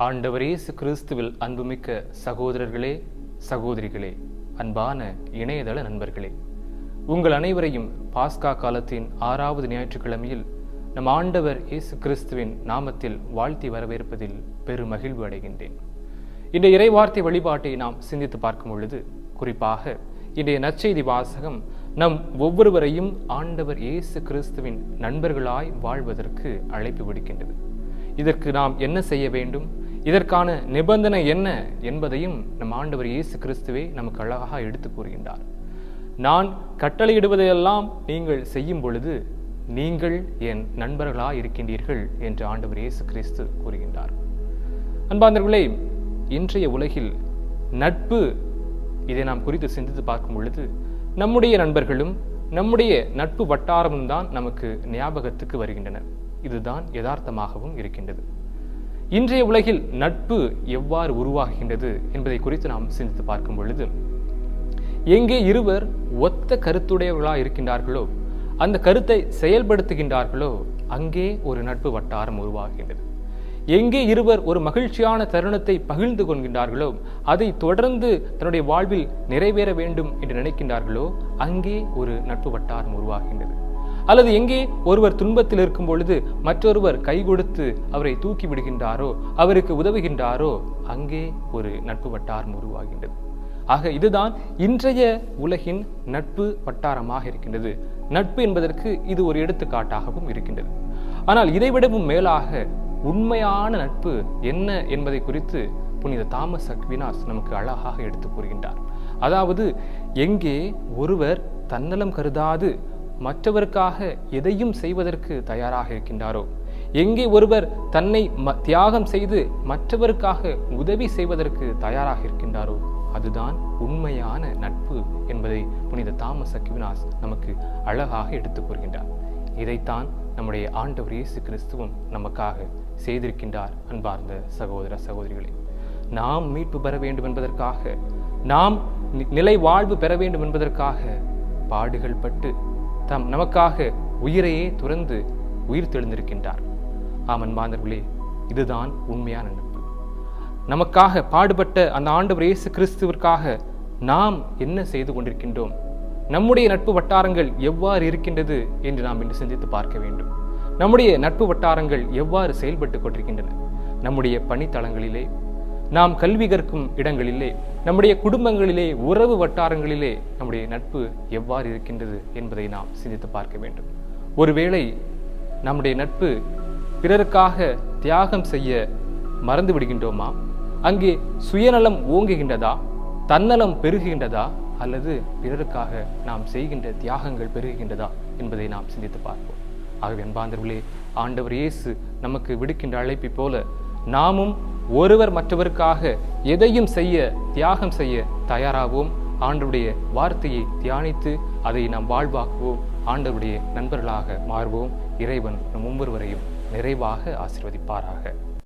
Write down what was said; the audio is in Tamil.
ஆண்டவர் இயேசு கிறிஸ்துவில் அன்புமிக்க சகோதரர்களே, சகோதரிகளே, அன்பான இணையதள நண்பர்களே, உங்கள் அனைவரையும் பாஸ்கா காலத்தின் 6வது ஞாயிற்றுக்கிழமையில் நம் ஆண்டவர் இயேசு கிறிஸ்துவின் நாமத்தில் வாழ்த்தி வரவேற்பதில் பெருமகிழ்வு அடைகின்றேன். இன்றைய இறைவார்த்தை வழிபாட்டை நாம் சிந்தித்து பார்க்கும் பொழுது, குறிப்பாக இன்றைய நற்செய்தி வாசகம் நம் ஒவ்வொருவரையும் ஆண்டவர் இயேசு கிறிஸ்துவின் நண்பர்களாய் வாழ்வதற்கு அழைப்பு விடுக்கின்றது. இதற்கு நாம் என்ன செய்ய வேண்டும், இதற்கான நிபந்தனை என்ன என்பதையும் நம் ஆண்டவர் இயேசு கிறிஸ்துவே நமக்கு அழகாக எடுத்து கூறுகின்றார். நான் கட்டளையிடுவதையெல்லாம் நீங்கள் செய்யும் பொழுது நீங்கள் என் நண்பர்களாய் இருக்கின்றீர்கள் என்று ஆண்டவர் இயேசு கிறிஸ்து கூறுகின்றார். அன்பார்ந்தவர்களே, இன்றைய உலகில் நட்பு, இதை நாம் குறித்து சிந்தித்து பார்க்கும் பொழுது நம்முடைய நண்பர்களும் நம்முடைய நட்பு வட்டாரமும் தான் நமக்கு ஞாபகத்துக்கு வருகின்றன. இதுதான் யதார்த்தமாகவும் இருக்கின்றது. இன்றைய உலகில் நட்பு எவ்வாறு உருவாகின்றது என்பதை குறித்து நாம் சிந்தித்து பார்க்கும் பொழுது, எங்கே இருவர் ஒத்த கருத்துடையவர்களாக இருக்கின்றார்களோ, அந்த கருத்தை செயல்படுத்துகின்றார்களோ, அங்கே ஒரு நட்பு வட்டாரம் உருவாகின்றது. எங்கே இருவர் ஒரு மகிழ்ச்சியான தருணத்தை பகிர்ந்து கொள்கின்றார்களோ, அதை தொடர்ந்து தன்னுடைய வாழ்வில் நிறைவேற வேண்டும் என்று நினைக்கின்றார்களோ, அங்கே ஒரு நட்பு வட்டாரம் உருவாகின்றது. அல்லது எங்கே ஒருவர் துன்பத்தில் இருக்கும் பொழுது மற்றொருவர் கை கொடுத்து அவரை தூக்கி விடுகின்றாரோ, அவருக்கு உதவுகின்றாரோ, அங்கே ஒரு நட்பு வட்டாரம் உருவாகின்றது. ஆக இதுதான் இன்றைய உலகின் நட்பு வட்டாரமாக இருக்கின்றது. நட்பு என்பதற்கு இது ஒரு எடுத்துக்காட்டாகவும் இருக்கின்றது. ஆனால் இதைவிடவும் மேலாக உண்மையான நட்பு என்ன என்பதை குறித்து புனித தாமஸ் அக்வினாஸ் நமக்கு அழகாக எடுத்து கூறுகின்றார். அதாவது, எங்கே ஒருவர் தன்னலம் கருதாது மற்றவருக்காக எதையும் செய்வதற்கு தயாராக இருக்கின்றாரோ, எங்கே ஒருவர் தன்னை தியாகம் செய்து மற்றவருக்காக உதவி செய்வதற்கு தயாராக இருக்கின்றாரோ, அதுதான் உண்மையான நட்பு என்பதை புனித தாமஸ் அக்வினாஸ் நமக்கு அழகாக எடுத்துக் கூறுகின்றார். இதைத்தான் நம்முடைய ஆண்டவர் இயேசு கிறிஸ்துவும் நமக்காக செய்திருக்கின்றார். அன்பார்ந்த சகோதர சகோதரிகளே, நாம் மீட்பு பெற வேண்டும் என்பதற்காக, நாம் நிலை வாழ்வு பெற வேண்டும் என்பதற்காக பாடுகள் பட்டு நமக்காக உயிரையே துறந்து உயிர் தெழுந்திருக்கின்றார். அன்பார்ந்தவர்களே, இதுதான் உண்மையான நட்பு. நமக்காக பாடுபட்ட அந்த ஆண்டவர் இயேசு கிறிஸ்துவிற்காக நாம் என்ன செய்து கொண்டிருக்கின்றோம், நம்முடைய நட்பு வட்டாரங்கள் எவ்வாறு இருக்கின்றது என்று நாம் இன்று சிந்தித்து பார்க்க வேண்டும். நம்முடைய நட்பு வட்டாரங்கள் எவ்வாறு செயல்பட்டு கொண்டிருக்கின்றன? நம்முடைய பணித்தளங்களிலே, நாம் கல்வி கற்கும் இடங்களிலே, நம்முடைய குடும்பங்களிலே, உறவு வட்டாரங்களிலே நம்முடைய நட்பு எவ்வாறு இருக்கின்றது என்பதை நாம் சிந்தித்து பார்க்க வேண்டும். ஒருவேளை நம்முடைய நட்பு பிறருக்காக தியாகம் செய்ய மறந்து விடுகின்றோமா? அங்கே சுயநலம் ஓங்குகின்றதா, தன்னலம் பெருகுகின்றதா, அல்லது பிறருக்காக நாம் செய்கின்ற தியாகங்கள் பெருகுகின்றதா என்பதை நாம் சிந்தித்து பார்ப்போம். ஆகவே அன்பார்ந்தவர்களே, ஆண்டவர் இயேசு நமக்கு விடுக்கின்ற அழைப்பை போல நாமும் ஒருவர் மற்றவருக்காக எதையும் செய்ய, தியாகம் செய்ய தயாராகவும், ஆண்டவருடைய வார்த்தையை தியானித்து அதை நாம் வாழ்வாக்குவோம், ஆண்டவருடைய நண்பர்களாக மாறுவோம். இறைவன் நம் ஒவ்வொருவரையும் நிறைவாக ஆசீர்வதிப்பாராக.